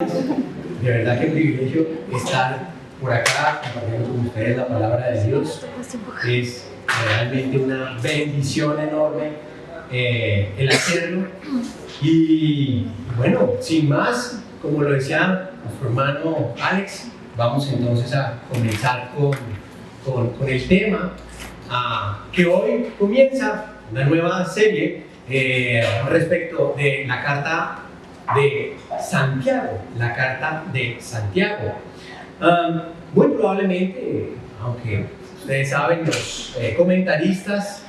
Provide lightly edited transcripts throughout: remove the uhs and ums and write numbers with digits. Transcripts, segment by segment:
De verdad que privilegio estar por acá compartiendo con ustedes la palabra de Dios. Es realmente una bendición enorme el hacerlo. Y bueno, sin más, como lo decía nuestro hermano Alex, vamos entonces a comenzar con el tema que hoy comienza una nueva serie respecto de la carta de Santiago, la carta de Santiago. Muy probablemente, aunque ustedes saben, los comentaristas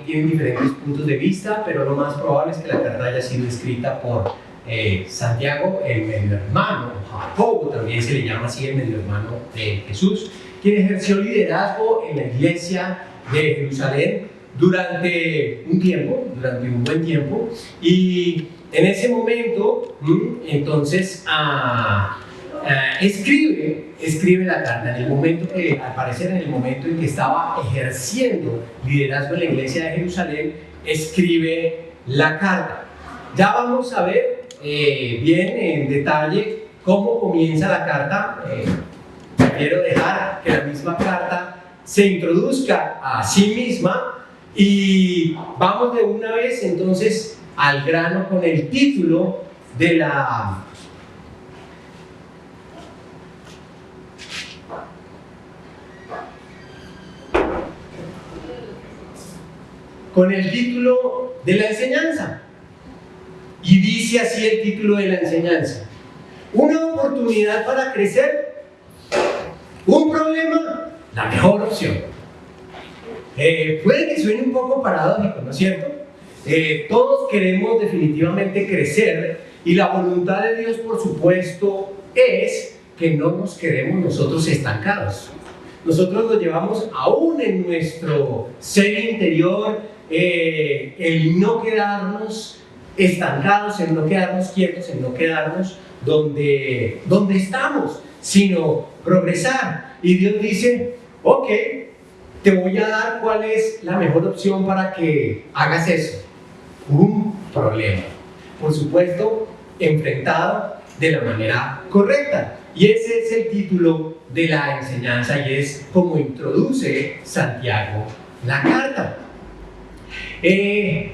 tienen diferentes puntos de vista, pero lo más probable es que la carta haya sido escrita por Santiago, el medio hermano, Jacobo, también se le llama así, el medio hermano de Jesús, quien ejerció liderazgo en la iglesia de Jerusalén durante un buen tiempo, y en ese momento, entonces, escribe la carta. En el momento que, al parecer, en el momento en que estaba ejerciendo liderazgo en la iglesia de Jerusalén, escribe la carta. Ya vamos a ver bien en detalle cómo comienza la carta. Quiero dejar que la misma carta se introduzca a sí misma y vamos de una vez entonces al grano con el título de la enseñanza. Y dice así el título de la enseñanza: una oportunidad para crecer, un problema, la mejor opción. Puede que suene un poco paradójico, ¿no es cierto? Todos queremos definitivamente crecer, y la voluntad de Dios, por supuesto, es que no nos quedemos nosotros estancados. Nosotros lo llevamos aún en nuestro ser interior, el no quedarnos estancados, el no quedarnos quietos, el no quedarnos donde estamos, sino progresar. Y Dios dice: ok, te voy a dar cuál es la mejor opción para que hagas eso. Un problema, por supuesto, enfrentado de la manera correcta. Y ese es el título de la enseñanza, y es como introduce Santiago la carta.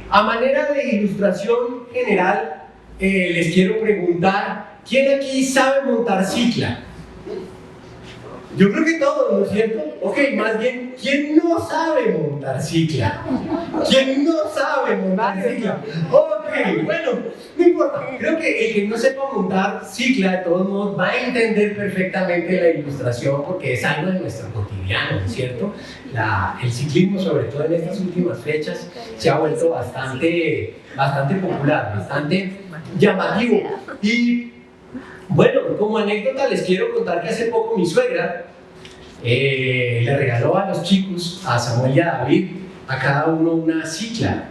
A manera de ilustración general, les quiero preguntar: ¿quién aquí sabe montar cicla? Yo creo que todos, ¿no es cierto? Ok, más bien, ¿quién no sabe montar cicla? ¿Quién no sabe montar cicla? Ok, bueno, no importa. Creo que el que no sepa montar cicla, de todos modos, va a entender perfectamente la ilustración, porque es algo de nuestro cotidiano, ¿no es cierto? El ciclismo, sobre todo en estas últimas fechas, se ha vuelto bastante popular, bastante llamativo. Y bueno, como anécdota les quiero contar que hace poco mi suegra le regaló a los chicos, a Samuel y a David, a cada uno una cicla,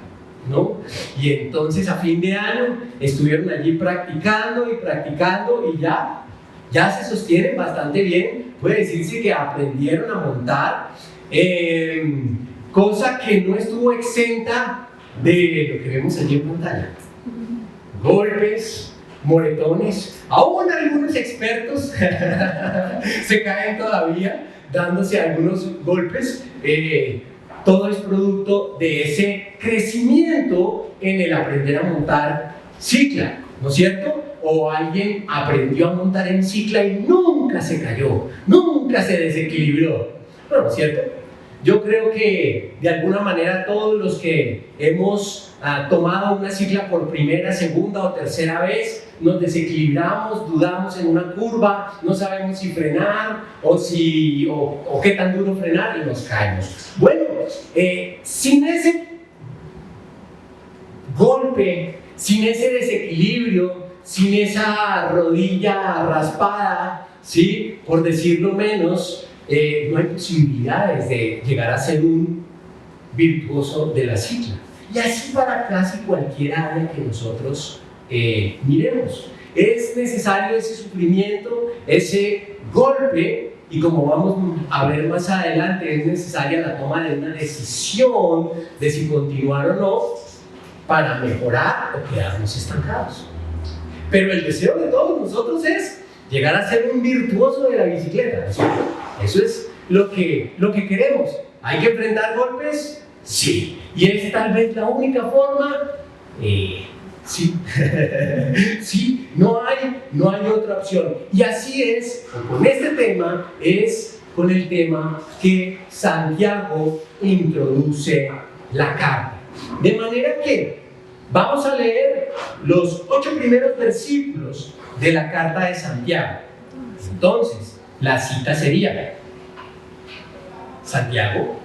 ¿no? Y entonces a fin de año estuvieron allí practicando y ya se sostienen bastante bien. Puede decirse que aprendieron a montar, cosa que no estuvo exenta de lo que vemos allí en pantalla: golpes, moretones. Aún algunos expertos se caen todavía dándose algunos golpes. Todo es producto de ese crecimiento en el aprender a montar cicla, ¿no es cierto? O alguien aprendió a montar en cicla y nunca se cayó, nunca se desequilibró, ¿no es cierto? Yo creo que de alguna manera todos los que hemos tomado una cicla por primera, segunda o tercera vez, nos desequilibramos, dudamos en una curva, no sabemos si frenar o qué tan duro frenar, y nos caemos. Bueno, sin ese golpe, sin ese desequilibrio, sin esa rodilla raspada, ¿sí?, por decirlo menos, no hay posibilidades de llegar a ser un virtuoso de la cicla. Y así para casi cualquier área que nosotros miremos. Es necesario ese sufrimiento, ese golpe, y como vamos a ver más adelante, es necesaria la toma de una decisión de si continuar o no para mejorar o quedarnos estancados. Pero el deseo de todos nosotros es llegar a ser un virtuoso de la bicicleta. Eso es lo que queremos. ¿Hay que enfrentar golpes? Sí. ¿Y es tal vez la única forma? Sí. Sí, no hay otra opción. Y así es, con este tema, es con el tema que Santiago introduce la carta. De manera que vamos a leer los 8 primeros versículos de la carta de Santiago. Entonces, la cita sería Santiago,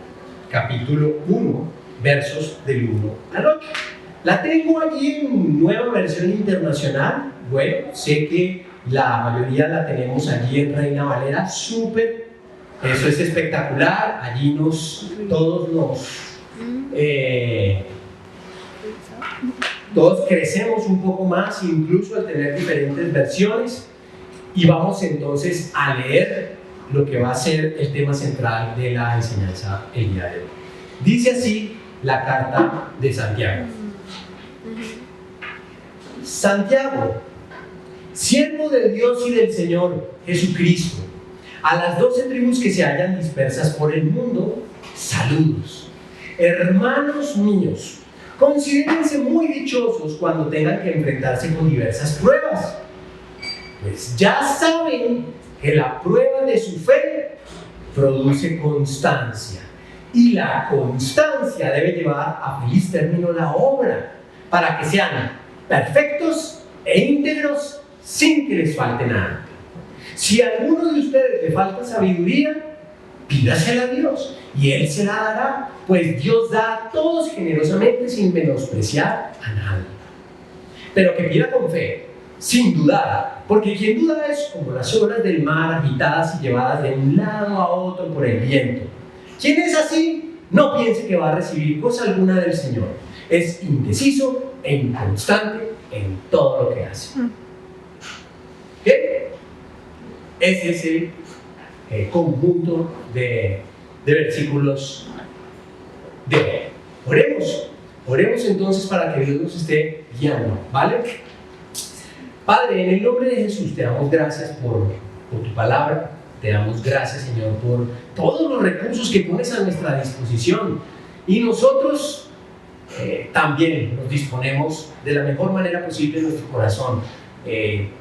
capítulo 1, versos del 1 al 8. La tengo allí en Nueva Versión Internacional. Bueno, sé que la mayoría la tenemos allí en Reina Valera. Súper, eso es espectacular. Allí todos crecemos un poco más, incluso al tener diferentes versiones. Y vamos entonces a leer lo que va a ser el tema central de la enseñanza el día de hoy. Dice así la carta de Santiago. Santiago, siervo de Dios y del Señor Jesucristo, a las 12 tribus que se hallan dispersas por el mundo, saludos. Hermanos míos, considérense muy dichosos cuando tengan que enfrentarse con diversas pruebas, pues ya saben que la prueba de su fe produce constancia, y la constancia debe llevar a feliz término la obra, para que sean perfectos e íntegros sin que les falte nada. Si a alguno de ustedes le falta sabiduría, pídasela a Dios y Él se la dará, pues Dios da a todos generosamente sin menospreciar a nadie. Pero que pida con fe, sin dudar, porque quien duda es como las olas del mar agitadas y llevadas de un lado a otro por el viento. Quien es así, no piense que va a recibir cosa alguna del Señor. Es indeciso e inconstante en todo lo que hace. ¿Qué? Ese es el conjunto de versículos de hoy. Oremos entonces para que Dios nos esté guiando, ¿vale? Padre, en el nombre de Jesús te damos gracias por tu palabra. Te damos gracias, Señor, por todos los recursos que pones a nuestra disposición. Y nosotros también nos disponemos de la mejor manera posible en nuestro corazón.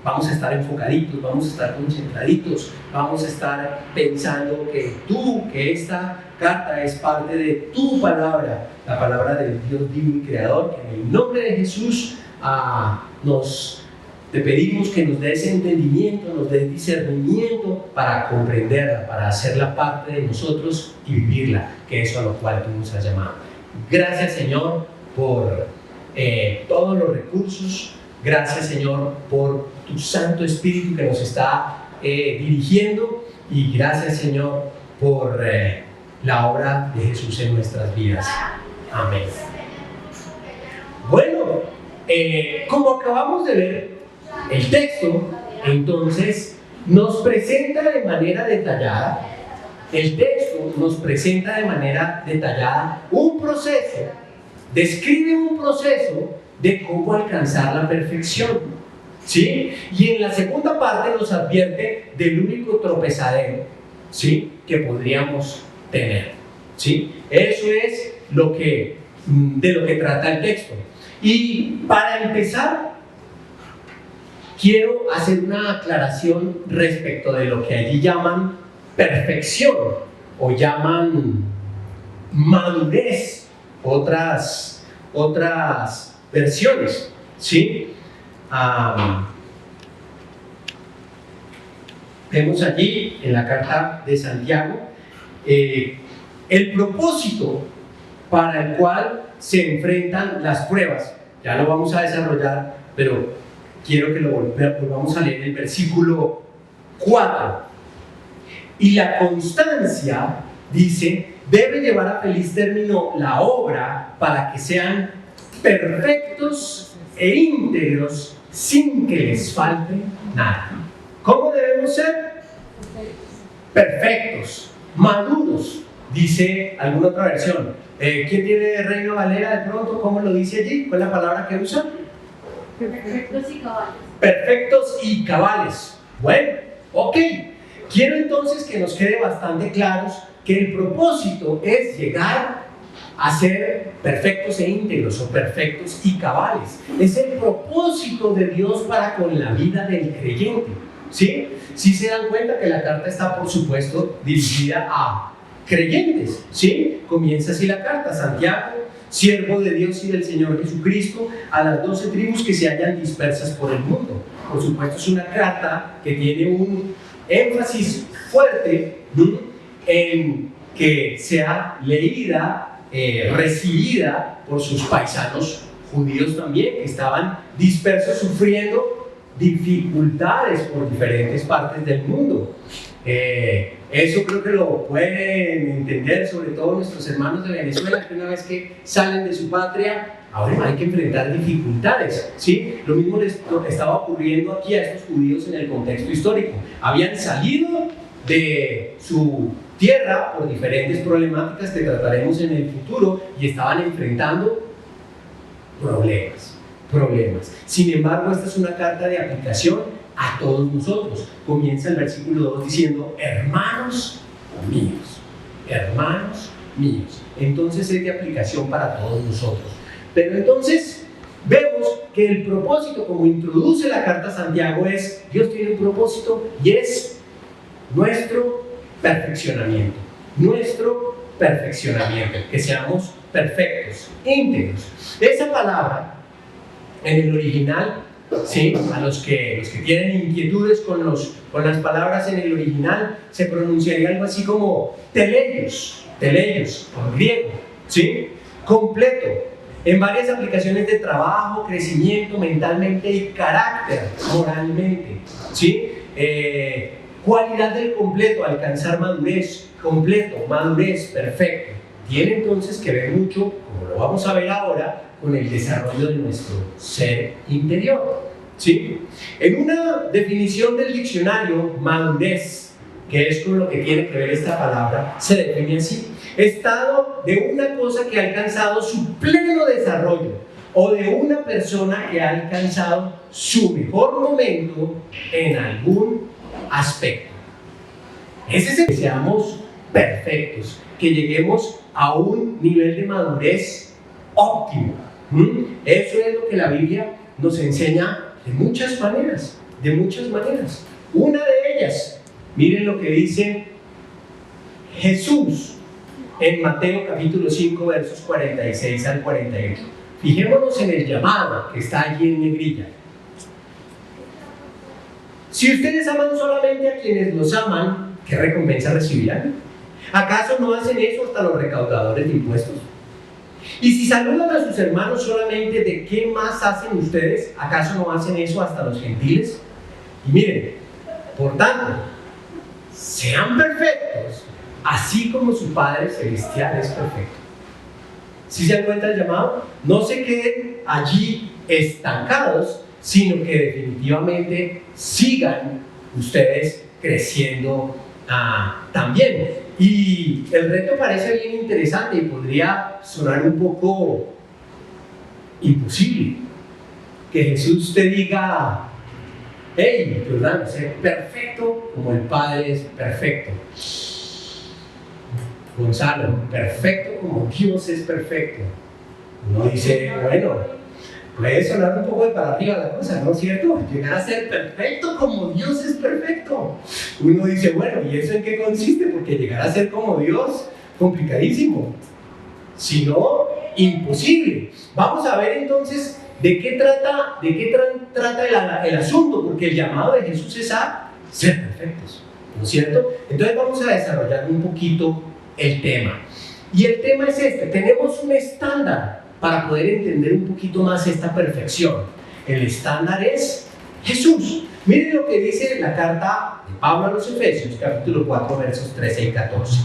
Vamos a estar enfocaditos, vamos a estar concentraditos, vamos a estar pensando que esta carta es parte de tu palabra, la palabra del Dios vivo y creador, que en el nombre de Jesús te pedimos que nos des entendimiento, nos des discernimiento para comprenderla, para hacerla parte de nosotros y vivirla, que es a lo cual tú nos has llamado. Gracias, Señor, por todos los recursos. Gracias, Señor, por tu Santo Espíritu que nos está dirigiendo, y gracias, Señor, por la obra de Jesús en nuestras vidas. Amén. Bueno, como acabamos de ver, el texto entonces nos presenta de manera detallada, un proceso, describe un proceso de cómo alcanzar la perfección, ¿sí? Y en la segunda parte nos advierte del único tropezadero, ¿sí?, que podríamos tener, ¿sí? Eso es de lo que trata el texto. Y para empezar, quiero hacer una aclaración respecto de lo que allí llaman perfección o llaman madurez, otras versiones, ¿sí? Vemos allí en la carta de Santiago el propósito para el cual se enfrentan las pruebas. Ya lo vamos a desarrollar, pero quiero que lo volvamos a leer el versículo 4. Y la constancia, dice, debe llevar a feliz término la obra para que sean perfectos e íntegros sin que les falte nada. ¿Cómo debemos ser? Perfectos, maduros, dice alguna otra versión. ¿Quién tiene Reina Valera de pronto? ¿Cómo lo dice allí? ¿Cuál es la palabra que usa? Perfectos y caballos. perfectos y cabales. Bueno, ok. Quiero entonces que nos quede bastante claros que el propósito es llegar a ser perfectos e íntegros o perfectos y cabales. Es el propósito de Dios para con la vida del creyente. ¿Sí? Sí se dan cuenta que la carta está, por supuesto, dirigida a creyentes. ¿Sí? Comienza así la carta: Santiago, siervo de Dios y del Señor Jesucristo, a las 12 tribus que se hallan dispersas por el mundo. Por supuesto, es una carta que tiene un énfasis fuerte en que sea leída, recibida por sus paisanos judíos también, que estaban dispersos sufriendo dificultades por diferentes partes del mundo. Eso creo que lo pueden entender sobre todo nuestros hermanos de Venezuela, que una vez que salen de su patria, ahora hay que enfrentar dificultades, ¿sí? Lo mismo les estaba ocurriendo aquí a estos judíos en el contexto histórico. Habían salido de su tierra por diferentes problemáticas que trataremos en el futuro y estaban enfrentando problemas. Sin embargo, esta es una carta de aplicación a todos nosotros. Comienza el versículo 2 diciendo: hermanos míos. Entonces es de aplicación para todos nosotros. Pero entonces vemos que el propósito, como introduce la carta a Santiago, es: Dios tiene un propósito y es nuestro perfeccionamiento, que seamos perfectos, íntegros. Esa palabra en el original, ¿sí? A los que tienen inquietudes con las palabras en el original, se pronunciaría algo así como teleios, en griego, ¿sí? Completo, en varias aplicaciones de trabajo, crecimiento mentalmente y carácter, moralmente, ¿sí? Cualidad del completo, alcanzar madurez, completo, madurez, perfecto. Tiene entonces que ver mucho, como lo vamos a ver ahora, con el desarrollo de nuestro ser interior, ¿sí? En una definición del diccionario, madurez, que es con lo que tiene que ver esta palabra, se define así: estado de una cosa que ha alcanzado su pleno desarrollo, o de una persona que ha alcanzado su mejor momento en algún aspecto. Ese es el que seamos perfectos, que lleguemos a un nivel de madurez óptimo. Eso es lo que la Biblia nos enseña de muchas maneras. Una de ellas, miren lo que dice Jesús en Mateo capítulo 5 versos 46 al 48. Fijémonos en el llamado que está allí en negrilla. Si ustedes aman solamente a quienes los aman, ¿qué recompensa recibirán? ¿Acaso no hacen eso hasta los recaudadores de impuestos? Y si saludan a sus hermanos solamente, ¿de qué más hacen ustedes? ¿Acaso no hacen eso hasta los gentiles? Y miren, por tanto, sean perfectos, así como su Padre Celestial es perfecto. ¿Sí se dan cuenta del llamado? No se queden allí estancados, sino que definitivamente sigan ustedes creciendo también. Y el reto parece bien interesante y podría sonar un poco imposible. Que Jesús te diga: hey, Jordán, sé perfecto como el Padre es perfecto. Gonzalo, perfecto como Dios es perfecto. Uno dice, bueno, puede sonar un poco de para arriba la cosa, ¿no es cierto? Llegar a ser perfecto como Dios es perfecto. Uno dice, bueno, ¿y eso en qué consiste? Porque llegar a ser como Dios, complicadísimo. Si no, imposible. Vamos a ver entonces de qué trata el asunto, porque el llamado de Jesús es a ser perfectos, ¿no es cierto? Entonces vamos a desarrollar un poquito el tema. Y el tema es este: tenemos un estándar para poder entender un poquito más esta perfección. El estándar es Jesús. Miren lo que dice la carta de Pablo a los Efesios, capítulo 4, versos 13 y 14.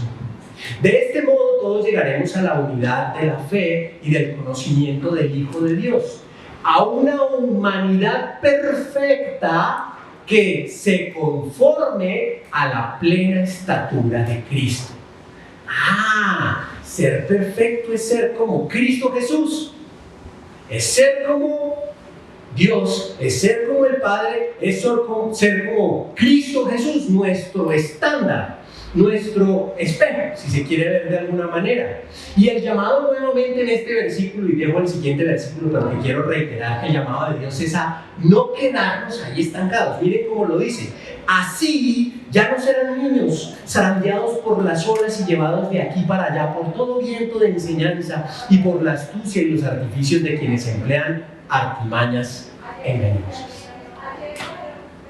De este modo todos llegaremos a la unidad de la fe y del conocimiento del Hijo de Dios, a una humanidad perfecta que se conforme a la plena estatura de Cristo. Ser perfecto es ser como Cristo Jesús, es ser como Dios es ser como el Padre, es ser como Cristo Jesús, nuestro estándar, nuestro espejo, si se quiere ver de alguna manera. Y el llamado nuevamente en este versículo, y dejo el siguiente versículo, pero que quiero reiterar, el llamado de Dios es a no quedarnos ahí estancados. Miren cómo lo dice: así ya no serán niños, zarandeados por las olas y llevados de aquí para allá por todo viento de enseñanza y por la astucia y los artificios de quienes emplean artimañas engañosas.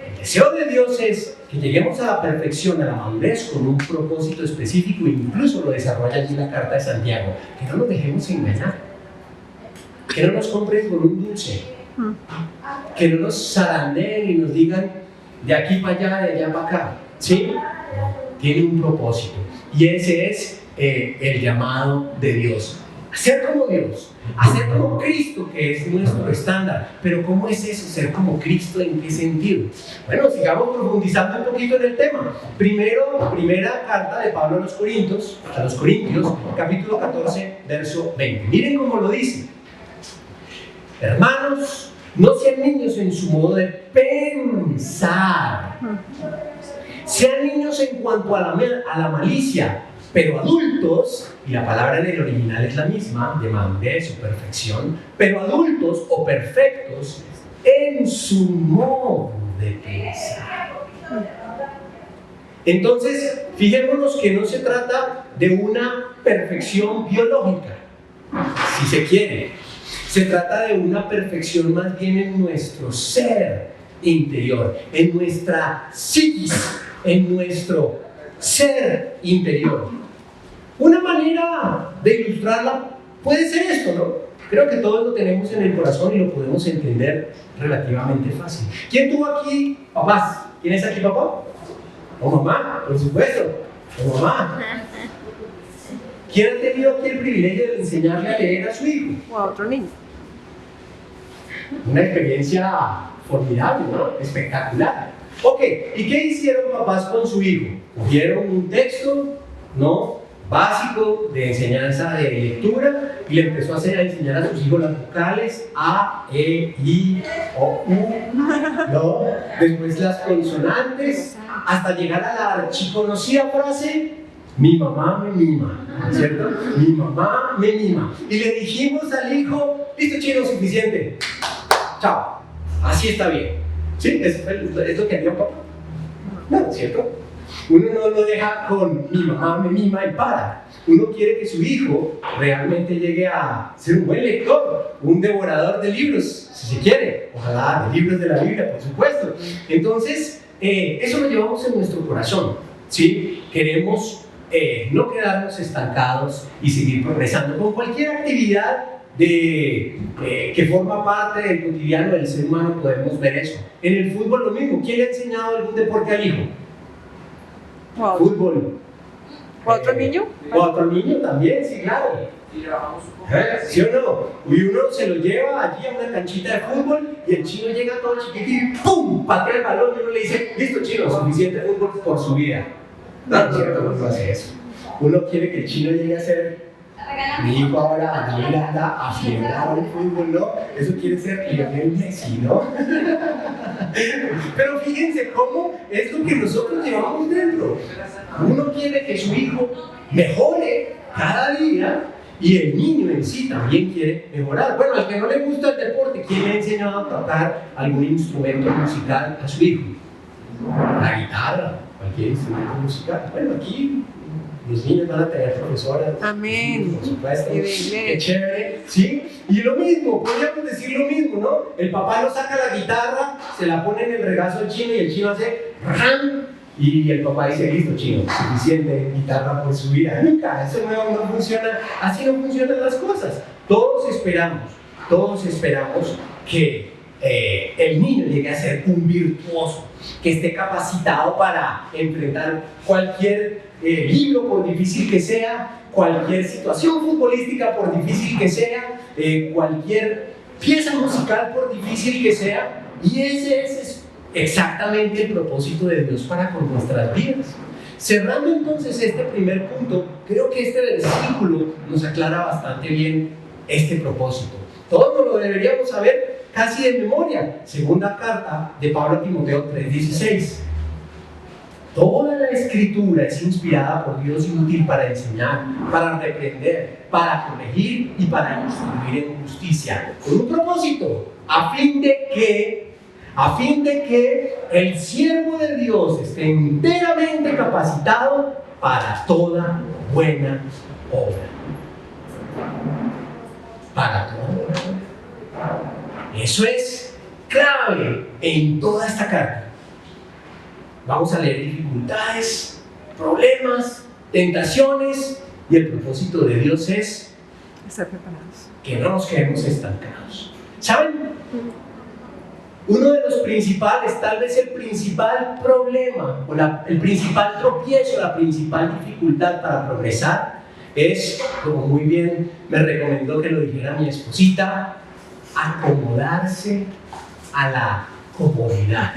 El deseo de Dios es que lleguemos a la perfección, a la madurez, con un propósito específico, e incluso lo desarrolla allí la carta de Santiago: que no nos dejemos engañar, que no nos compren con un dulce, que no nos zarandeen y nos digan de aquí para allá, de allá para acá. ¿Sí? Tiene un propósito, y ese es el llamado de Dios: ser como Dios, hacer como Cristo, que es nuestro estándar. Pero ¿cómo es eso, ser como Cristo? ¿En qué sentido? Bueno, sigamos profundizando un poquito en el tema. Primera carta de Pablo a los Corintios, capítulo 14, verso 20. Miren cómo lo dice: hermanos, no sean niños en su modo de pensar, sean niños en cuanto a la malicia, pero adultos, y la palabra en el original es la misma, de madurez o perfección, pero adultos o perfectos en su modo de pensar. Entonces, fijémonos que no se trata de una perfección biológica, si se quiere. Se trata de una perfección más bien en nuestro ser interior, en nuestra psiquis, en nuestro ser interior. Una manera de ilustrarla puede ser esto, ¿no? Creo que todos lo tenemos en el corazón y lo podemos entender relativamente fácil. ¿Quién tuvo aquí papás? ¿Quién es aquí papá? ¿O mamá? Por supuesto. ¿O mamá? ¿Quién ha tenido aquí el privilegio de enseñarle a leer a su hijo? O a otro niño. Una experiencia formidable, ¿no? Espectacular. Ok, ¿y qué hicieron papás con su hijo? Cogieron un texto, ¿no?, básico de enseñanza de lectura y le empezó a enseñar a sus hijos las vocales A, E, I, O, U, ¿no? Después las consonantes, hasta llegar a la archiconocida frase: mi mamá me mima, ¿cierto? Mi mamá me mima. Y le dijimos al hijo: listo, chino, suficiente, chao, así está bien. ¿Sí? ¿Es lo que haría un papá? No, ¿cierto? Uno no lo deja con mi mamá me mima y para. Uno quiere que su hijo realmente llegue a ser un buen lector, un devorador de libros, si se quiere. Ojalá de libros de la Biblia, por supuesto. Entonces, eso lo llevamos en nuestro corazón, ¿sí? Queremos no quedarnos estancados y seguir progresando con cualquier actividad que forma parte del cotidiano del ser humano. Podemos ver eso. En el fútbol lo mismo. ¿Quién le ha enseñado algún deporte al hijo? Wow. Fútbol. ¿O otro niño? ¿O otro niño también? Sí, claro. ¿Sí o no? Y uno se lo lleva allí a una canchita de fútbol y el chino llega todo chiquito y ¡pum!, patea el balón y uno le dice: listo, chino, suficiente fútbol por su vida. No, cierto, no hace eso. Uno quiere que el chino llegue a ser: mi hijo ahora anda aficionado al fútbol, ¿no? Eso quiere ser Lionel Messi, ¿no? Pero fíjense cómo es lo que nosotros llevamos dentro. Uno quiere que su hijo mejore cada día y el niño en sí también quiere mejorar. Bueno, al que no le gusta el deporte, ¿quién le ha enseñado a tocar algún instrumento musical a su hijo? La guitarra, cualquier instrumento musical. Bueno, aquí los niños van a tener profesoras. Amén. Por supuesto. Y de inglés. Qué chévere, ¿sí? Y lo mismo, podríamos decir lo mismo, ¿no? El papá lo saca la guitarra, se la pone en el regazo al chino y el chino hace ¡ram! Y el papá dice: listo, chino, suficiente guitarra por su vida. Nunca, eso no funciona, así no funcionan las cosas. Todos esperamos que el niño llegue a ser un virtuoso, que esté capacitado para enfrentar cualquier libro, por difícil que sea, cualquier situación futbolística, por difícil que sea, cualquier pieza musical, por difícil que sea. Y ese es exactamente el propósito de Dios para con nuestras vidas. Cerrando entonces este primer punto, creo que este versículo nos aclara bastante bien este propósito. Todos lo deberíamos saber. casi de memoria. Segunda carta de Pablo a Timoteo 3:16. Toda la escritura es inspirada por Dios y útil para enseñar, para reprender, para corregir y para instruir en justicia, con un propósito, a fin de que el siervo de Dios esté enteramente capacitado para toda buena obra. Para toda buena obra. Eso es clave en toda esta carta. Vamos a leer dificultades, problemas, tentaciones, y el propósito de Dios es Estar preparados. que no nos quedemos estancados. ¿Saben? Uno de los principales, tal vez el principal problema, o el principal tropiezo, la principal dificultad para progresar es, como muy bien me recomendó que lo dijera mi esposita, acomodarse a la comodidad.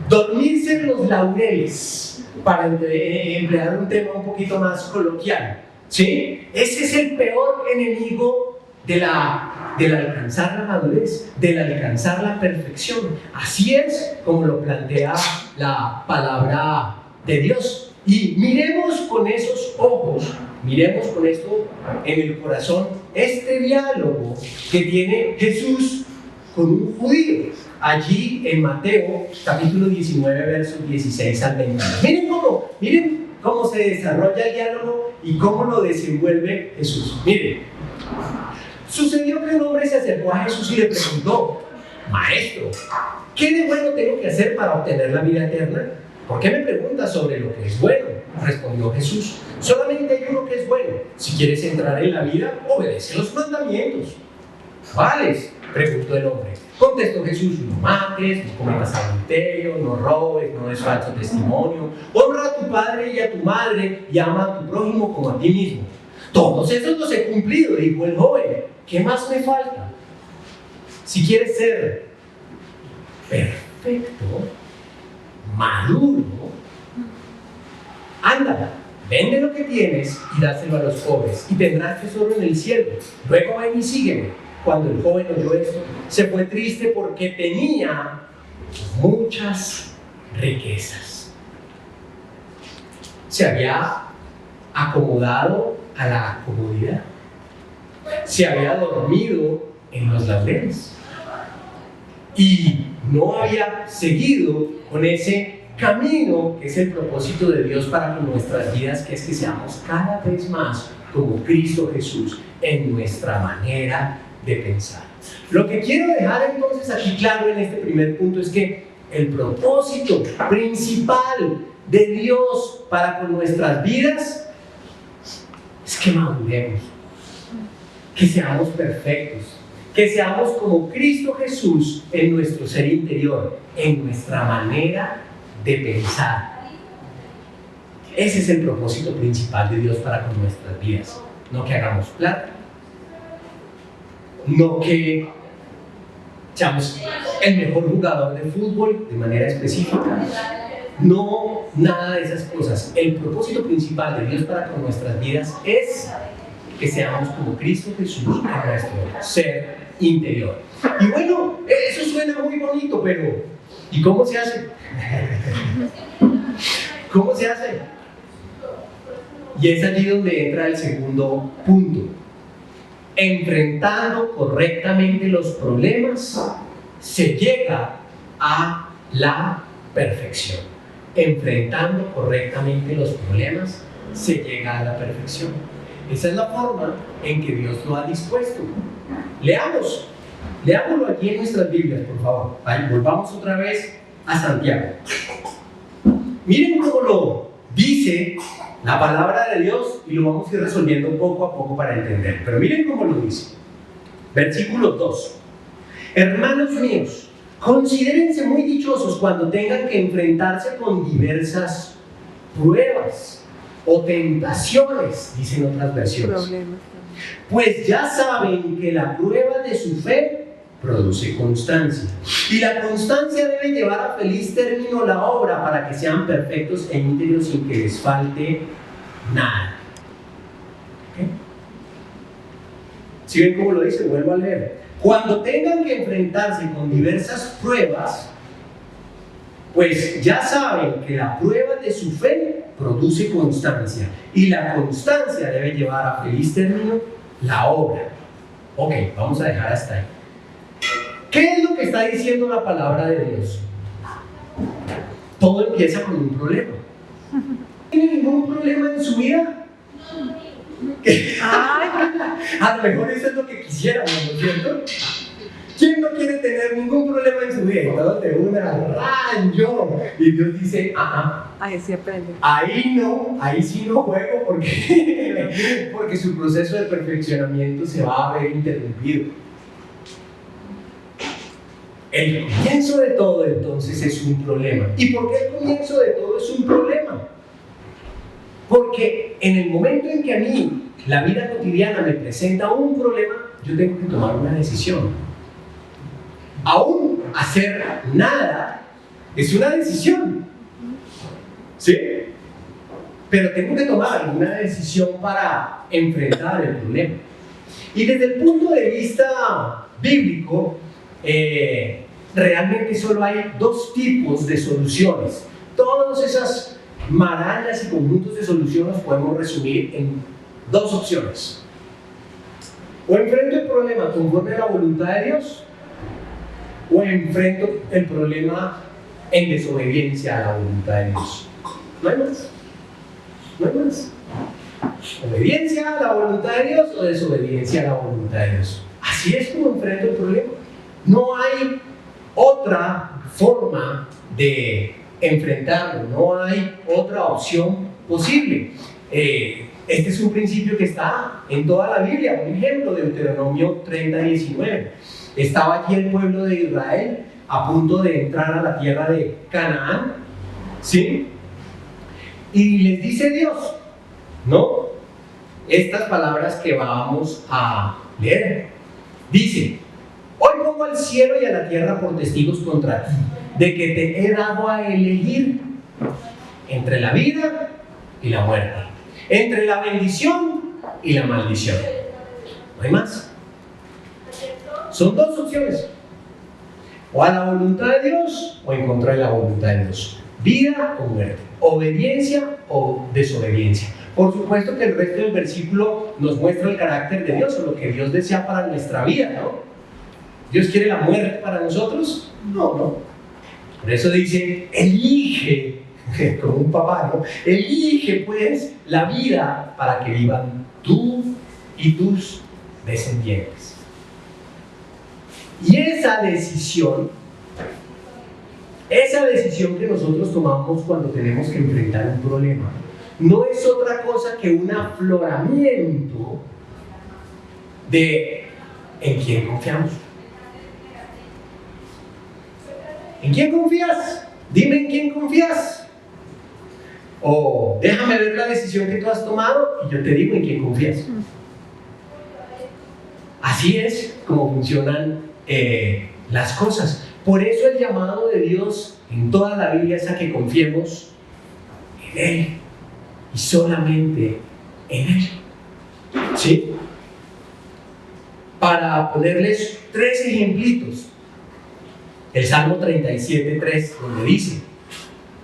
Dormirse en los laureles, para emplear un tema un poquito más coloquial, ¿sí? Ese es el peor enemigo del alcanzar la madurez, del alcanzar la perfección. Así es como lo plantea la palabra de Dios. Y miremos con esos ojos, miremos con esto en el corazón, este diálogo que tiene Jesús con un judío, allí en Mateo capítulo 19, versos 16 al 20. Miren cómo se desarrolla el diálogo y cómo lo desenvuelve Jesús. Miren, sucedió que un hombre se acercó a Jesús y le preguntó: Maestro, ¿qué de bueno tengo que hacer para obtener la vida eterna? ¿Por qué me preguntas sobre lo que es bueno? Respondió Jesús: solamente hay uno que es bueno. Si quieres entrar en la vida, obedece los mandamientos. ¿Cuáles?, preguntó el hombre. Contestó Jesús: no mates, no cometas adulterio, no robes, no des falso testimonio, honra a tu padre y a tu madre y ama a tu prójimo como a ti mismo. Todos esos los he cumplido, dijo el joven. ¿Qué más me falta? Si quieres ser perfecto, maduro, anda, vende lo que tienes y dáselo a los pobres y tendrás tesoro en el cielo. Luego ven y sígueme. Cuando el joven oyó esto, se fue triste porque tenía muchas riquezas. Se había acomodado a la comodidad. Se había dormido en los laureles. Y no había seguido con ese camino que es el propósito de Dios para nuestras vidas, que es que seamos cada vez más como Cristo Jesús en nuestra manera de pensar. Lo que quiero dejar entonces aquí claro en este primer punto es que el propósito principal de Dios para con nuestras vidas es que maduremos, que seamos perfectos, que seamos como Cristo Jesús en nuestro ser interior, en nuestra manera de pensar. Ese es el propósito principal de Dios para con nuestras vidas. No que hagamos plata, no que seamos el mejor jugador de fútbol de manera específica, no nada de esas cosas. El propósito principal de Dios para con nuestras vidas es que seamos como Cristo Jesús en nuestro ser interior. Y bueno, eso suena muy bonito, pero ¿y cómo se hace? ¿Cómo se hace? Y es allí donde entra el segundo punto. Enfrentando correctamente los problemas, se llega a la perfección. Enfrentando correctamente los problemas, se llega a la perfección. Esa es la forma en que Dios lo ha dispuesto. Leámoslo aquí en nuestras Biblias, por favor. Ahí, volvamos otra vez a Santiago. Miren cómo lo dice la palabra de Dios y lo vamos a ir resolviendo poco a poco para entender. Pero miren cómo lo dice. Versículo 2. Hermanos míos, considérense muy dichosos cuando tengan que enfrentarse con diversas pruebas o tentaciones, dicen otras versiones. Problemas. Pues ya saben que la prueba de su fe produce constancia. Y la constancia debe llevar a feliz término la obra para que sean perfectos e íntegros sin que les falte nada. ¿Okay? ¿Sí ven cómo lo dice? Vuelvo a leer. Cuando tengan que enfrentarse con diversas pruebas, pues ya saben que la prueba de su fe produce constancia, y la constancia debe llevar a feliz término la obra. Ok, vamos a dejar hasta ahí. ¿Qué es lo que está diciendo la palabra de Dios? Todo empieza con un problema. ¿No tiene ningún problema en su vida? A lo mejor eso es lo que quisiéramos, ¿no es cierto? ¿Quién no quiere tener ningún problema en su vida? Y todos de una, yo. Y Dios dice, Ahí sí aprende. ahí sí no juego porque su proceso de perfeccionamiento se va a ver interrumpido. El comienzo de todo entonces es un problema. ¿Y por qué el comienzo de todo es un problema? Porque en el momento en que a mí la vida cotidiana me presenta un problema, yo tengo que tomar una decisión. Aún hacer nada es una decisión, ¿sí? Pero tengo que tomar una decisión para enfrentar el problema. Y desde el punto de vista bíblico, realmente solo hay dos tipos de soluciones. Todas esas marañas y conjuntos de soluciones podemos resumir en dos opciones. O enfrento el problema conforme a la voluntad de Dios, o enfrento el problema en desobediencia a la voluntad de Dios. No hay más. No hay más. Obediencia a la voluntad de Dios o desobediencia a la voluntad de Dios. Así es como enfrento el problema. No hay otra forma de enfrentarlo, no hay otra opción posible. Este es un principio que está en toda la Biblia. Un ejemplo, Deuteronomio 30:19. Estaba aquí el pueblo de Israel a punto de entrar a la tierra de Canaán, ¿sí? Y les dice Dios, ¿no? Estas palabras que vamos a leer. Dice: hoy pongo al cielo y a la tierra por testigos contra ti, de que te he dado a elegir entre la vida y la muerte, entre la bendición y la maldición. No hay más. Son dos opciones: o a la voluntad de Dios o en contra de la voluntad de Dios. Vida o muerte, obediencia o desobediencia. Por supuesto que el resto del versículo nos muestra el carácter de Dios o lo que Dios desea para nuestra vida, ¿no? ¿Dios quiere la muerte para nosotros? No. Por eso dice, elige, como un papá, ¿no? Elige pues la vida para que vivan tú y tus descendientes. Y esa decisión que nosotros tomamos cuando tenemos que enfrentar un problema, no es otra cosa que un afloramiento de en quién confiamos. ¿En quién confías? Dime en quién confías. O déjame ver la decisión que tú has tomado y yo te digo en quién confías. Así es como funcionan las cosas. Por eso el llamado de Dios en toda la Biblia es a que confiemos en Él y solamente en Él. ¿Sí? Para ponerles 3 ejemplitos. El Salmo 37:3, donde dice: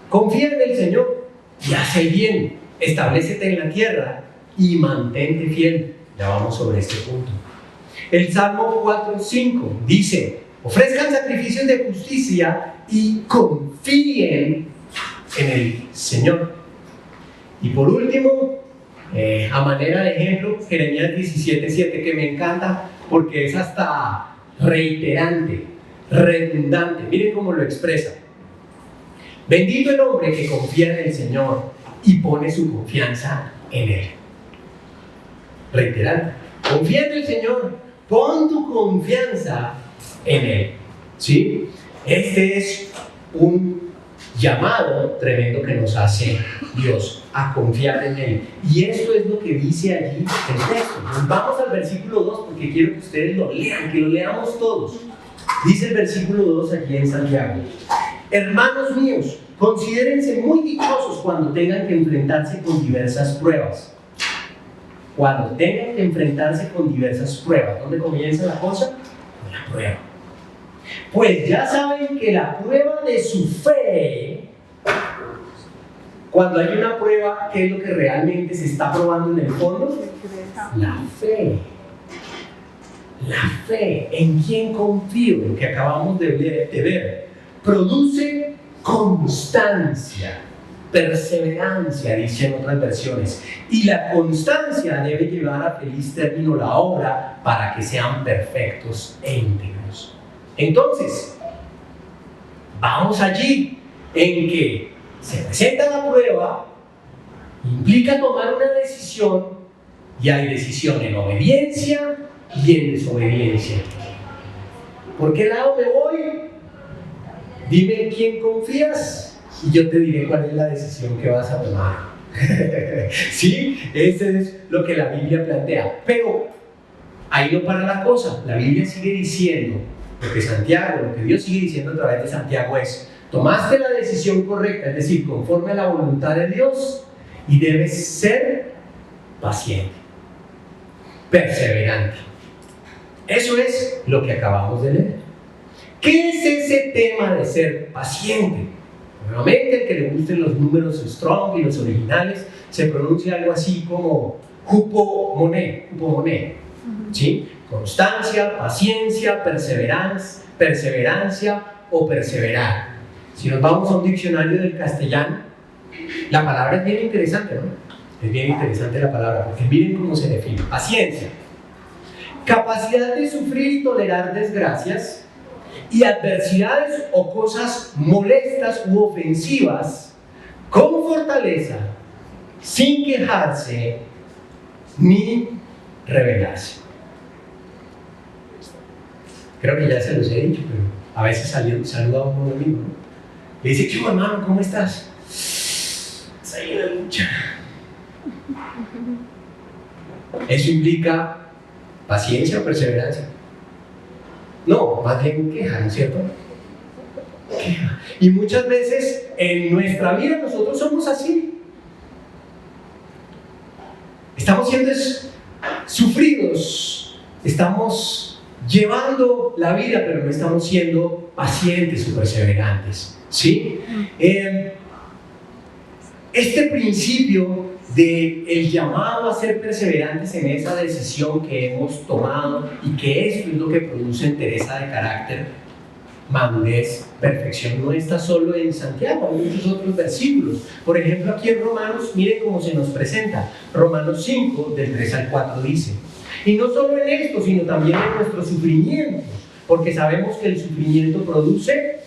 confía en el Señor y haz el bien, establécete en la tierra y mantente fiel. Ya vamos sobre este punto. El Salmo 4:5 dice: ofrezcan sacrificios de justicia y confíen en el Señor. Y por último, a manera de ejemplo, Jeremías 17:7, que me encanta porque es hasta reiterante, redundante. Miren cómo lo expresa: bendito el hombre que confía en el Señor y pone su confianza en Él. Reiterante: confía en el Señor, pon tu confianza en Él. ¿Sí? Este es un llamado tremendo que nos hace Dios a confiar en Él. Y esto es lo que dice allí el texto. Nos vamos al versículo 2 porque quiero que ustedes lo lean, que lo leamos todos. Dice el versículo 2 aquí en Santiago: hermanos míos, considérense muy dichosos cuando tengan que enfrentarse con diversas pruebas. Cuando tengan que enfrentarse con diversas pruebas. ¿Dónde comienza la cosa? Con la prueba. Pues ya saben que la prueba de su fe, cuando hay una prueba, ¿qué es lo que realmente se está probando en el fondo? La fe. La fe. ¿En quién confío? Lo que acabamos de ver. Produce constancia, perseverancia, dicen otras versiones. Y la constancia debe llevar a feliz término la obra para que sean perfectos e íntegros. Entonces, vamos allí en que se presenta la prueba, implica tomar una decisión y hay decisión en obediencia y en desobediencia. ¿Por qué lado me voy? Dime en quién confías y yo te diré cuál es la decisión que vas a tomar. ¿Sí? Eso es lo que la Biblia plantea. Pero ahí no para la cosa. La Biblia sigue diciendo, lo que Dios sigue diciendo a través de Santiago es: tomaste la decisión correcta, es decir, conforme a la voluntad de Dios, y debes ser paciente, perseverante. Eso es lo que acabamos de leer. ¿Qué es ese tema de ser paciente? Nuevamente, el que le gusten los números Strong y los originales, se pronuncia algo así como hupomoné, ¿sí? Constancia, paciencia, perseverancia o perseverar. Si nos vamos a un diccionario del castellano, la palabra es bien interesante, ¿no? Es bien interesante la palabra, porque miren cómo se define. Paciencia: capacidad de sufrir y tolerar desgracias y adversidades o cosas molestas u ofensivas con fortaleza, sin quejarse ni rebelarse. Creo que ya se los he dicho, pero a veces saluda a uno mismo, ¿no? Le dice: ¿qué hermano? ¿Cómo estás? Estás ahí en la lucha. Eso implica paciencia o perseverancia. No, más bien queja, ¿no es cierto? Queja. Y muchas veces en nuestra vida nosotros somos así. Estamos siendo sufridos, estamos llevando la vida, pero no estamos siendo pacientes o perseverantes, ¿sí? Este principio del llamado a ser perseverantes en esa decisión que hemos tomado, y que esto es lo que produce entereza de carácter, madurez, perfección, no está solo en Santiago, hay muchos otros versículos. Por ejemplo, aquí en Romanos, miren cómo se nos presenta. Romanos 5, del 3 al 4 dice: y no solo en esto, sino también en nuestros sufrimientos, porque sabemos que el sufrimiento produce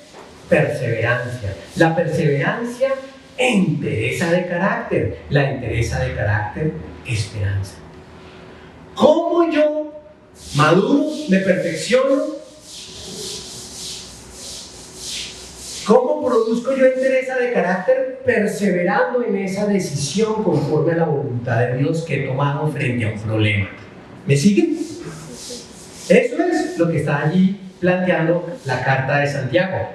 perseverancia. La perseverancia, entereza de carácter. La entereza de carácter, esperanza. ¿Cómo yo maduro, me perfecciono? ¿Cómo produzco yo entereza de carácter? Perseverando en esa decisión conforme a la voluntad de Dios que he tomado frente a un problema. ¿Me siguen? Eso es lo que está allí planteando la carta de Santiago.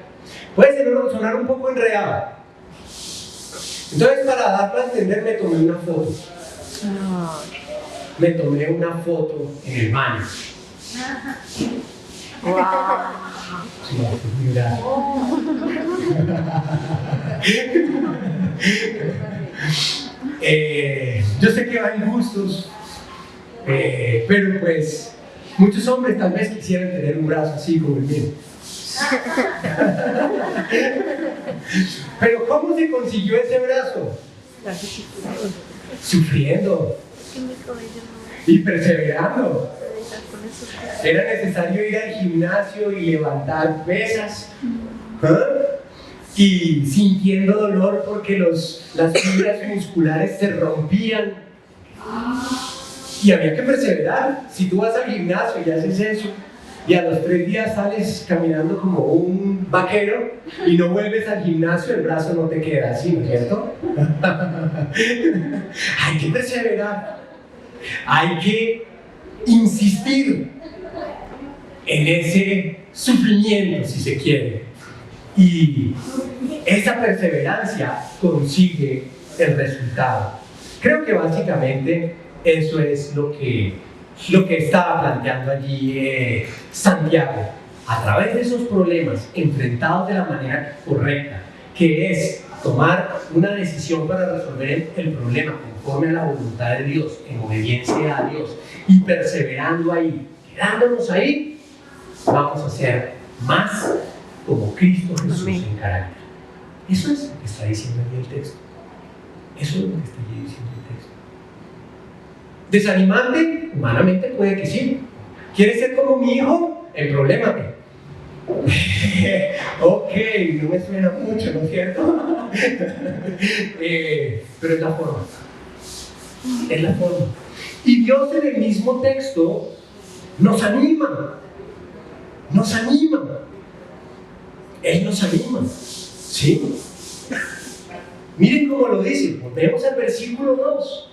Puede sonar un poco enredado. Entonces, para darlo a entender, me tomé una foto. Me tomé una foto en el baño. Wow. Mira. Yo sé que van gustos, pero pues muchos hombres tal vez quisieran tener un brazo así como el mío. Pero ¿cómo se consiguió ese brazo? Sufriendo y perseverando. Era necesario ir al gimnasio y levantar pesas, y sintiendo dolor porque las fibras musculares se rompían, y había que perseverar. Si tú vas al gimnasio y haces eso y a los 3 días sales caminando como un vaquero y no vuelves al gimnasio, el brazo no te queda así, ¿no es cierto? Hay que perseverar, hay que insistir en ese sufrimiento, si se quiere, y esa perseverancia consigue el resultado. Creo que básicamente eso es lo que estaba planteando allí Santiago. a través de esos problemas, enfrentados de la manera correcta, que es tomar una decisión para resolver el problema conforme a la voluntad de Dios, en obediencia a Dios, y perseverando ahí, quedándonos ahí, vamos a ser más como Cristo Jesús en carácter. Eso es lo que está diciendo ahí el texto. Eso es lo que está diciendo el texto. ¿Desanimante? Humanamente puede que sí. ¿Quieres ser como mi hijo? Emprolémate. Ok, no me suena mucho, ¿no es cierto? Pero es la forma. Es la forma. Y Dios en el mismo texto nos anima. Nos anima. Él nos anima. ¿Sí? Miren cómo lo dice. Volvemos al versículo 2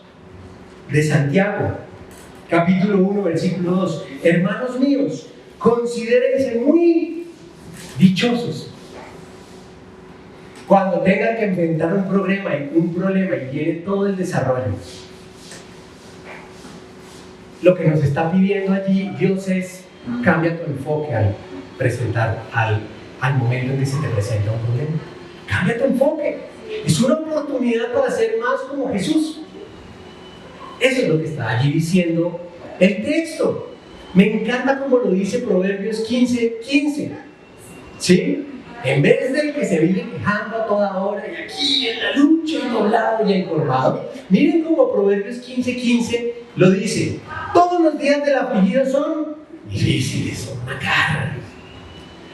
de Santiago, capítulo 1, versículo 2. Hermanos míos, considérense muy dichosos cuando tengan que enfrentar un problema y viene todo el desarrollo. Lo que nos está pidiendo allí Dios es: cambia tu enfoque al presentar, al momento en que se te presenta un problema. Cambia tu enfoque. Es una oportunidad para ser más como Jesús. Eso es lo que está allí diciendo el texto. Me encanta como lo dice Proverbios 15:15. ¿Sí? En vez del que se vive quejando a toda hora y aquí en la lucha, doblado y encorvado, miren como Proverbios 15:15 lo dice: todos los días del afligido son difíciles, son una carga,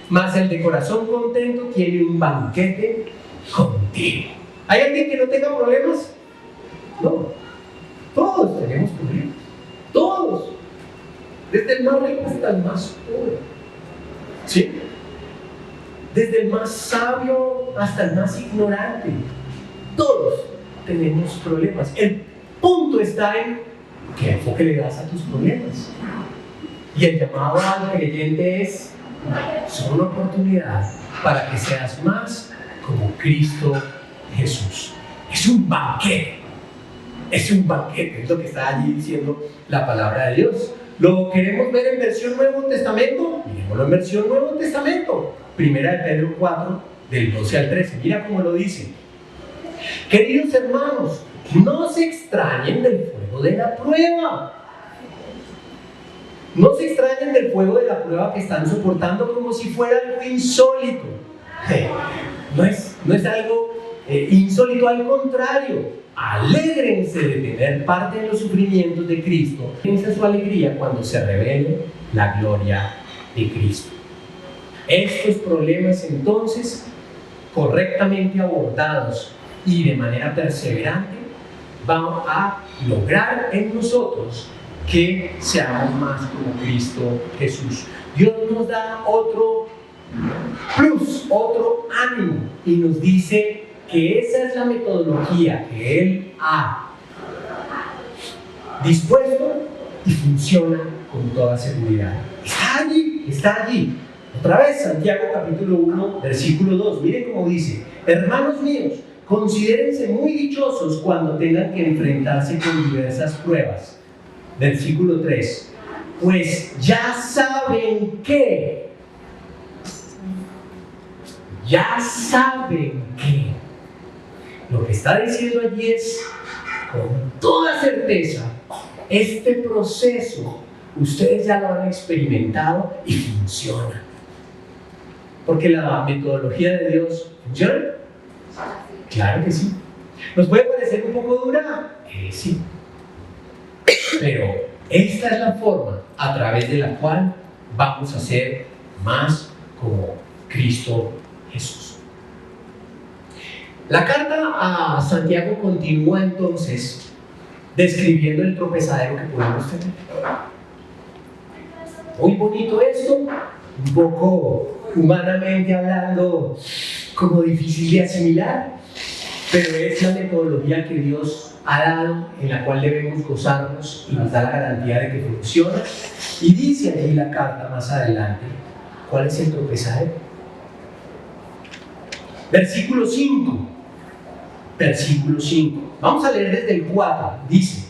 mas el de corazón contento tiene un banquete contigo. ¿Hay alguien que no tenga problemas? No, todos tenemos problemas, todos, desde el más rico hasta el más pobre, ¿sí? Desde el más sabio hasta el más ignorante, todos tenemos problemas. El punto está en qué enfoque le das a tus problemas. Y el llamado al creyente es una oportunidad para que seas más como Cristo Jesús. Es un banquete. Es un banquete, es lo que está allí diciendo la palabra de Dios. ¿Lo queremos ver en versión Nuevo Testamento? Miremoslo en versión Nuevo Testamento. Primera de Pedro 4, del 12 al 13. Mira cómo lo dice. Queridos hermanos, no se extrañen del fuego de la prueba. No se extrañen del fuego de la prueba que están soportando como si fuera algo insólito. No es algo insólito, al contrario. Alégrense de tener parte en los sufrimientos de Cristo. Piensa su alegría cuando se revele la gloria de Cristo. Estos problemas, entonces, correctamente abordados y de manera perseverante, van a lograr en nosotros que seamos más como Cristo Jesús. Dios nos da otro plus, otro ánimo, y nos dice que esa es la metodología que Él ha dispuesto y funciona con toda seguridad. Está allí, está allí. Otra vez, Santiago capítulo 1, versículo 2. Miren cómo dice: hermanos míos, considérense muy dichosos cuando tengan que enfrentarse con diversas pruebas. Versículo 3. Pues ya saben que lo que está diciendo allí es, con toda certeza, este proceso ustedes ya lo han experimentado y funciona. Porque la metodología de Dios funciona. Claro que sí. ¿Nos puede parecer un poco dura? Sí. Pero esta es la forma a través de la cual vamos a ser más como Cristo Jesús. La carta a Santiago continúa entonces describiendo el tropezadero que podemos tener. Muy bonito esto, un poco humanamente hablando como difícil de asimilar, pero es la metodología que Dios ha dado, en la cual debemos gozarnos y nos da la garantía de que funciona. Y dice allí la carta más adelante cuál es el tropezadero. Versículo 5. Vamos a leer desde el 4. Dice: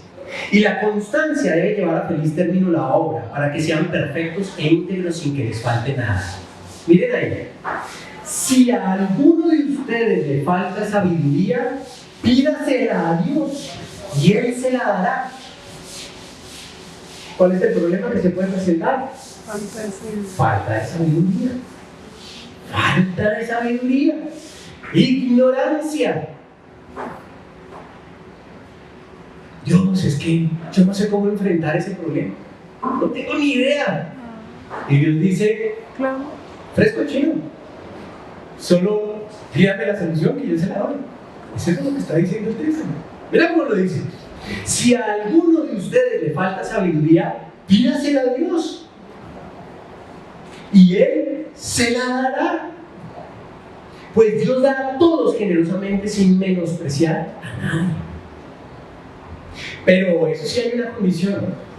Y la constancia debe llevar a feliz término la obra, para que sean perfectos e íntegros sin que les falte nada. Miren ahí. Si a alguno de ustedes le falta sabiduría, pídasela a Dios y Él se la dará. ¿Cuál es el problema que se puede presentar? Falta de sabiduría. Falta de sabiduría. Ignorancia. Dios, es que yo no sé cómo enfrentar ese problema. No tengo ni idea. Y Dios dice, Claro. fresco chino. Solo pídame la solución que yo se la doy. Eso es lo que está diciendo el texto. Mira cómo lo dice. Si a alguno de ustedes le falta sabiduría, pídasela a Dios. Y Él se la dará. Pues Dios da a todos generosamente sin menospreciar a nadie. Pero eso sí hay una condición, ¿no?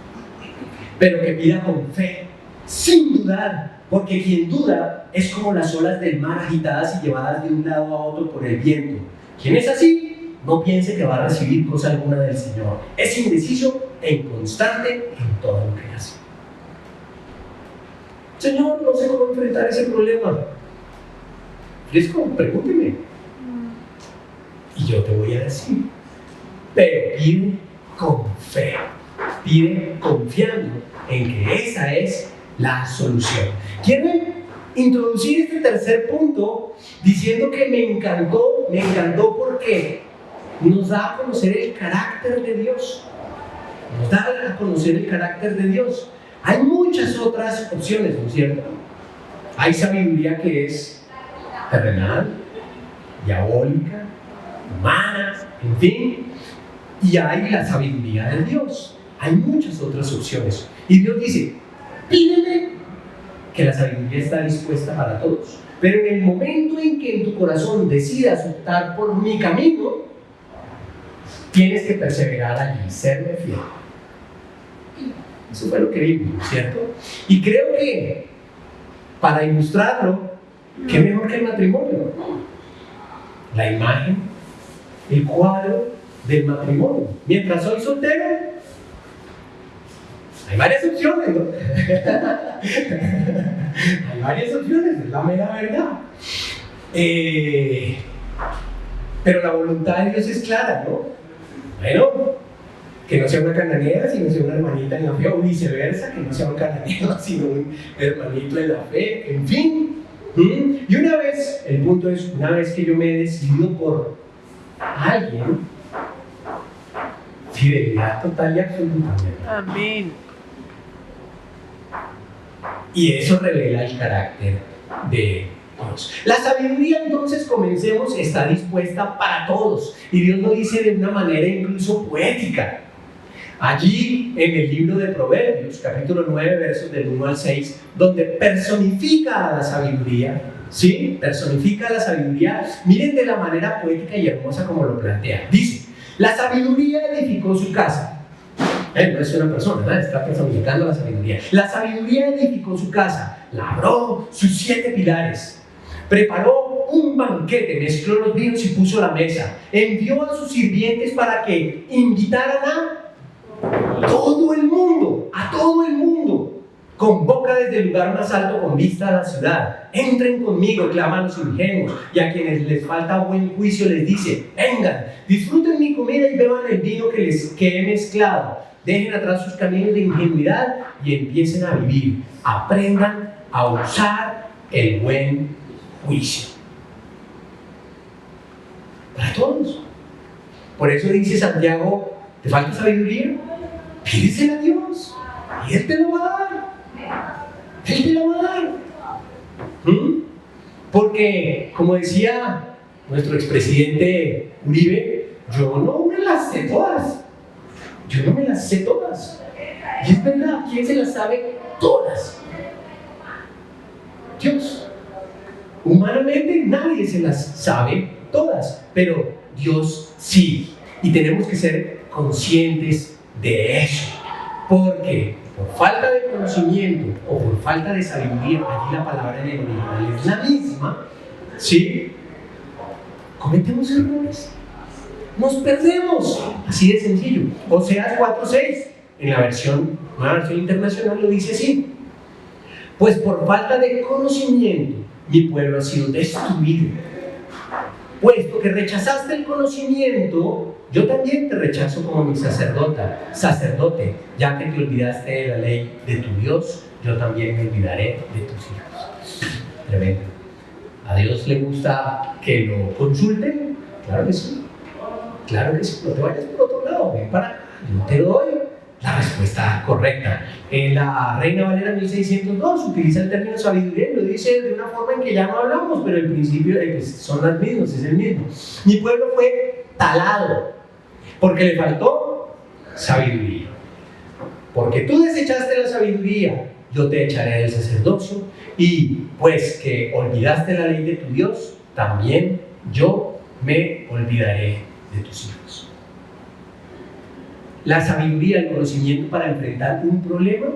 Pero que pida con fe, sin dudar, porque quien duda es como las olas del mar agitadas y llevadas de un lado a otro por el viento. Quien es así, no piense que va a recibir cosa alguna del Señor. Es indeciso e inconstante en todo lo que hace. Señor, no sé cómo enfrentar ese problema. Fresco, pregúnteme. Y yo te voy a decir. Pero pide con fe. Pide confiando en que esa es la solución. Quiero introducir este tercer punto diciendo que me encantó porque nos da a conocer el carácter de Dios. Nos da a conocer el carácter de Dios. Hay muchas otras opciones, ¿no es cierto? Hay sabiduría que es terrenal, diabólica, humana, en fin. Y hay la sabiduría de Dios. Hay muchas otras opciones. Y Dios dice, pídeme, que la sabiduría está dispuesta para todos. Pero en el momento en que en tu corazón decidas optar por mi camino, tienes que perseverar allí, serme fiel. Eso fue lo que vimos, ¿cierto? Y creo que, para ilustrarlo, ¿qué mejor que el matrimonio? La imagen, el cuadro del matrimonio. Mientras soy soltero, hay varias opciones, ¿no? Hay varias opciones, es la mera verdad. Pero la voluntad de Dios es clara, ¿no? Bueno, que no sea una cananea, sino sea una hermanita en la fe, o viceversa, que no sea un cananeo, sino un hermanito en la fe, en fin. Y una vez, el punto es, una vez que yo me he decidido por alguien, fidelidad total y absoluta. Amén. Y eso revela el carácter de Dios. La sabiduría, entonces, comencemos, está dispuesta para todos. Y Dios lo dice de una manera incluso poética. Allí, en el libro de Proverbios, capítulo 9, versos del 1 al 6, donde personifica a la sabiduría, ¿sí? Personifica a la sabiduría. Miren de la manera poética y hermosa como lo plantea. Dice, la sabiduría edificó su casa. No es una persona, ¿no? Está personificando la sabiduría. La sabiduría edificó su casa, labró sus 7 pilares, preparó un banquete, mezcló los vinos y puso la mesa, envió a sus sirvientes para que invitaran a todo el mundo, convoca desde el lugar más alto con vista a la ciudad. Entren conmigo, claman los ingenuos, y a quienes les falta buen juicio les dice, vengan, disfruten mi comida y beban el vino que he mezclado. Dejen atrás sus caminos de ingenuidad y empiecen a vivir. Aprendan a usar el buen juicio. Para todos. Por eso dice Santiago, ¿te falta sabiduría? Pídesela a Dios y Él te lo va a dar. Él te lo va a dar. Porque, como decía nuestro expresidente Uribe, yo no me las sé todas. Y es verdad, ¿quién se las sabe todas? Dios. Humanamente nadie se las sabe todas, pero Dios sí. Y tenemos que ser conscientes de eso. Porque por falta de conocimiento o por falta de sabiduría, aquí la palabra en el original es la misma, ¿sí? Cometemos errores. nos perdemos. Así de sencillo. Oseas 4:6, en la nueva versión internacional, lo dice así: pues por falta de conocimiento mi pueblo ha sido destruido. Puesto que rechazaste el conocimiento, yo también te rechazo como mi sacerdote, ya que te olvidaste de la ley de tu Dios, yo también me olvidaré de tus hijos. Tremendo. ¿A Dios le gusta que lo consulten? Claro que sí. Claro que sí. No te vayas por otro lado, ven para acá, yo te doy la respuesta correcta. En la Reina Valera 1602 utiliza el término sabiduría y lo dice de una forma en que ya no hablamos, pero el principio son las mismas, es el mismo. Mi pueblo fue talado porque le faltó sabiduría. Porque tú desechaste la sabiduría, yo te echaré del sacerdocio, y pues que olvidaste la ley de tu Dios, también yo me olvidaré de tus hijos. La sabiduría, el conocimiento para enfrentar un problema,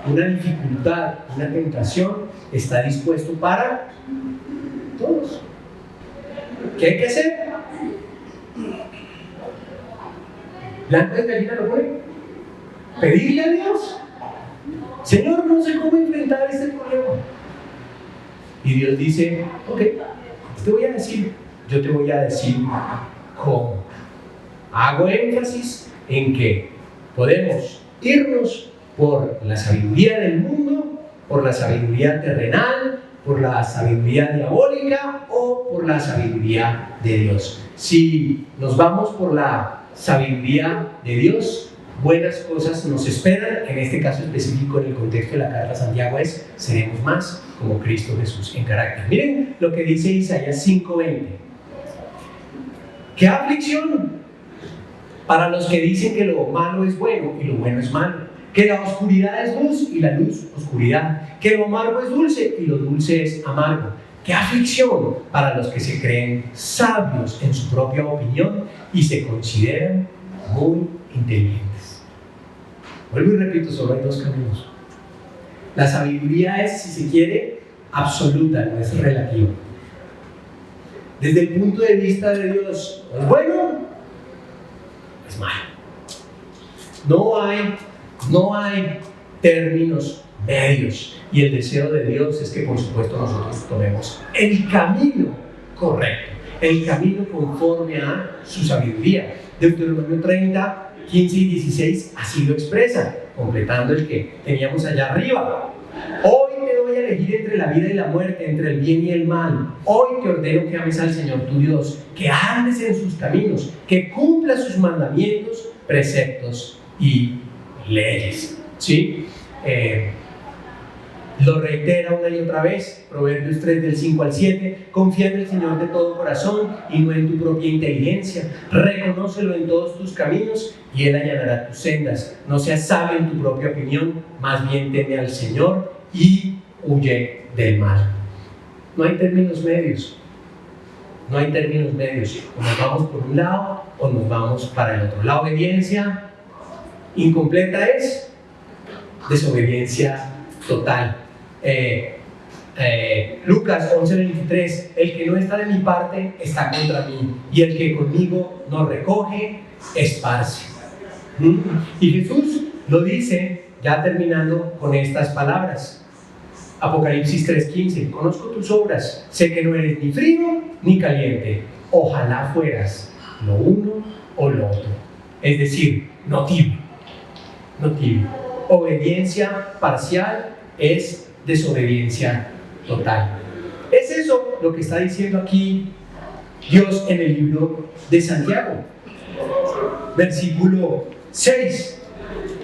una dificultad, una tentación, está dispuesto para todos. ¿Qué hay que hacer? Blanco de gallina lo pone. Pedirle a Dios: Señor, no sé cómo enfrentar este problema. Y Dios dice: ok, yo te voy a decir cómo. Hago énfasis en que podemos irnos por la sabiduría del mundo, por la sabiduría terrenal, por la sabiduría diabólica o por la sabiduría de Dios. Si nos vamos por la sabiduría de Dios, buenas cosas nos esperan. En este caso específico, en el contexto de la carta a Santiago, seremos más como Cristo Jesús en carácter. Miren lo que dice Isaías 5:20. ¡Qué aflicción para los que dicen que lo malo es bueno y lo bueno es malo! Que la oscuridad es luz y la luz oscuridad. Que lo amargo es dulce y lo dulce es amargo. ¡Qué aflicción para los que se creen sabios en su propia opinión y se consideran muy inteligentes! Vuelvo y repito, solo hay dos caminos. La sabiduría es, si se quiere, absoluta, no es relativa. Desde el punto de vista de Dios, ¿es bueno? Es malo. No hay términos medios. Y el deseo de Dios es que, por supuesto, nosotros tomemos el camino correcto, el camino conforme a su sabiduría. Deuteronomio 30, 15 y 16 así lo expresa, completando el que teníamos allá arriba. Hoy te doy a elegir entre la vida y la muerte, entre el bien y el mal. Hoy te ordeno que ames al Señor tu Dios, que andes en sus caminos, que cumplas sus mandamientos, preceptos y leyes. ¿Sí? Lo reitera una y otra vez, Proverbios 3 del 5 al 7, confía en el Señor de todo corazón y no en tu propia inteligencia, reconócelo en todos tus caminos y Él allanará tus sendas. No seas sabio en tu propia opinión, más bien teme al Señor y huye del mal. No hay términos medios, no hay términos medios, o nos vamos por un lado o nos vamos para el otro. La obediencia incompleta es desobediencia total. Lucas 11:23, el que no está de mi parte está contra mí, y el que conmigo no recoge, esparce. Y Jesús lo dice, ya terminando con estas palabras. Apocalipsis 3:15, conozco tus obras, sé que no eres ni frío ni caliente, ojalá fueras lo uno o lo otro. Es decir, no tibio. Obediencia parcial es desobediencia total. Es eso lo que está diciendo aquí Dios en el libro de Santiago. Versículo 6.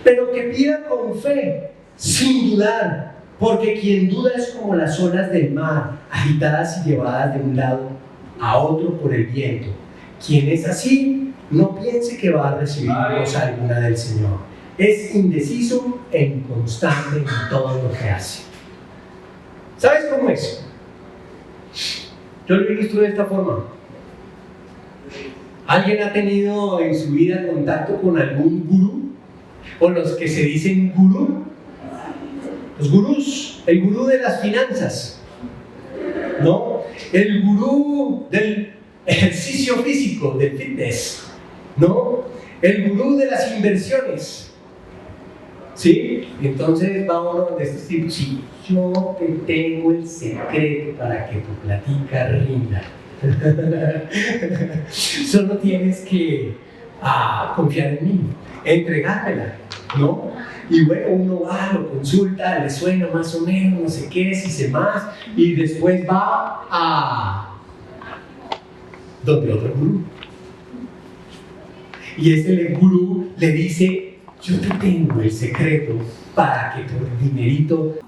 Pero que pida con fe, sin dudar, porque quien duda es como las olas del mar, agitadas y llevadas de un lado a otro por el viento. Quien es así, no piense que va a recibir cosa alguna del Señor. Es indeciso e inconstante en todo lo que hace. ¿Sabes cómo es? Yo lo ilustro de esta forma. ¿Alguien ha tenido en su vida contacto con algún gurú? ¿O los que se dicen gurú? Los gurús, el gurú de las finanzas, ¿no? El gurú del ejercicio físico, del fitness, ¿no? El gurú de las inversiones, ¿sí? Entonces va uno de estos tipos, sí, yo te tengo el secreto para que tu platica rinda. Solo tienes que confiar en mí, entregármela, ¿no? Y bueno, uno va, lo consulta, le suena más o menos, no sé qué, si sé más, y después va a donde otro gurú. Y ese gurú le dice, yo te tengo el secreto para que tu dinerito,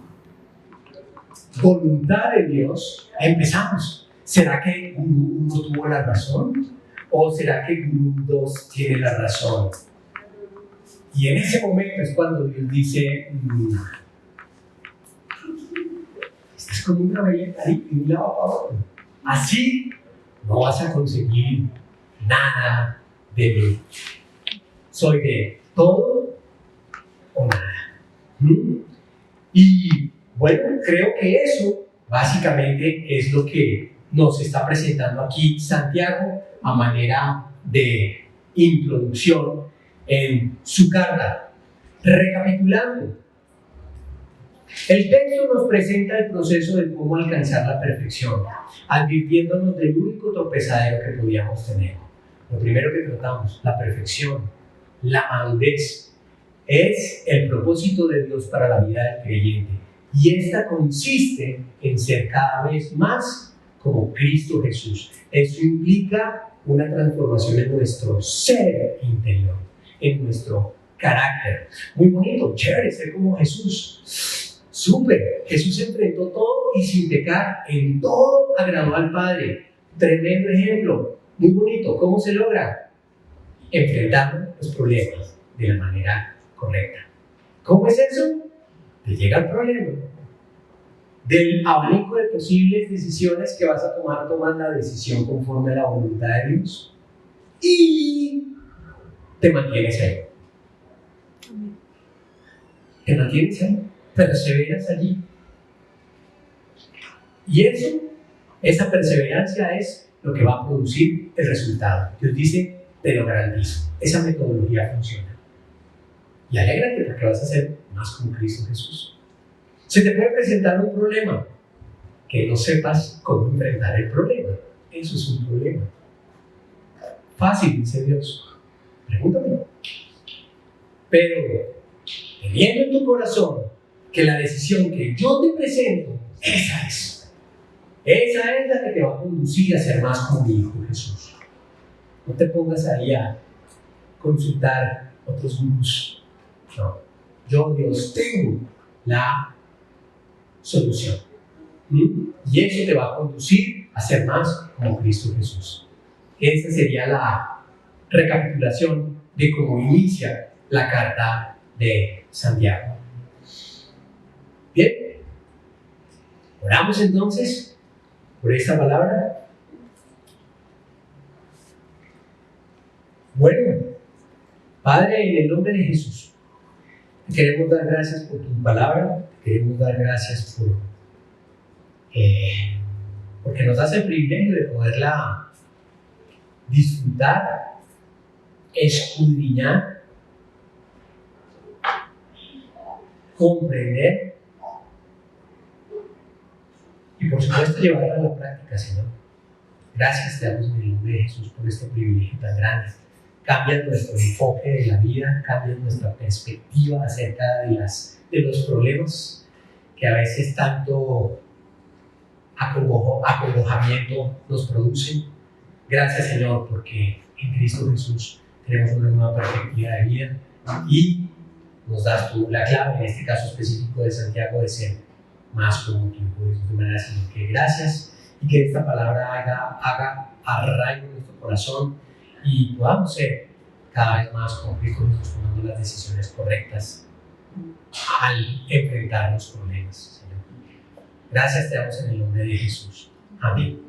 voluntad de Dios, empezamos. ¿Será que gurú 1 tuvo la razón? ¿O será que gurú 2 tiene la razón? Y en ese momento es cuando Dios dice, estás como una bella ahí, de un lado a otro. Así no vas a conseguir nada de mí. Soy de todo o nada. Y bueno, creo que eso básicamente es lo que nos está presentando aquí Santiago a manera de introducción en su carta. Recapitulando, el texto nos presenta el proceso de cómo alcanzar la perfección, advirtiéndonos del único tropezadero que podíamos tener. Lo primero que tratamos, la perfección, la madurez, es el propósito de Dios para la vida del creyente. Y esta consiste en ser cada vez más como Cristo Jesús. Eso implica una transformación en nuestro ser interior, en nuestro carácter. Muy bonito, chévere, ser como Jesús. Súper, Jesús enfrentó todo y sin pecar, en todo agradó al Padre. Tremendo ejemplo, muy bonito. ¿Cómo se logra? Enfrentando los problemas de la manera correcta. ¿Cómo es eso? Te llega el problema. Del abanico de posibles decisiones que vas a tomar, tomas la decisión conforme a la voluntad de Dios y te mantienes ahí. Te mantienes ahí, perseveras allí. Y eso, esa perseverancia es lo que va a producir el resultado. Dios dice, te lo garantizo. Esa metodología funciona. Y alégrate porque vas a ser más como Cristo Jesús. Se te puede presentar un problema, que no sepas cómo enfrentar el problema. Eso es un problema. Fácil, dice Dios. Pregúntame. Pero, teniendo en tu corazón que la decisión que yo te presento, esa es la que te va a conducir a ser más como mi Hijo Jesús. No te pongas ahí a consultar otros gurús. No. Yo, Dios, tengo la solución. Y eso te va a conducir a ser más como Cristo Jesús. Esa sería la recapitulación de cómo inicia la carta de Santiago. Bien, oramos entonces por esta palabra. Bueno, Padre, en el nombre de Jesús, te queremos dar gracias por tu palabra, te queremos dar gracias porque nos das el privilegio de poderla disfrutar, escudriñar, comprender y por supuesto llevarla a la práctica, Señor. Gracias te damos en el nombre de Jesús por este privilegio tan grande. Cambia nuestro enfoque de la vida, cambia nuestra perspectiva acerca de los problemas que a veces tanto acongojamiento nos producen. Gracias, Señor, porque en Cristo Jesús tenemos una nueva perspectiva de vida y nos das tú la clave, en este caso específico de Santiago, de ser más como tu Hijo Jesús. De manera, Señor, que gracias y que esta palabra haga arraigo en nuestro corazón y podamos ser cada vez más como Cristo Jesús, tomando las decisiones correctas al enfrentar los problemas, Señor. Gracias te damos en el nombre de Jesús. Amén.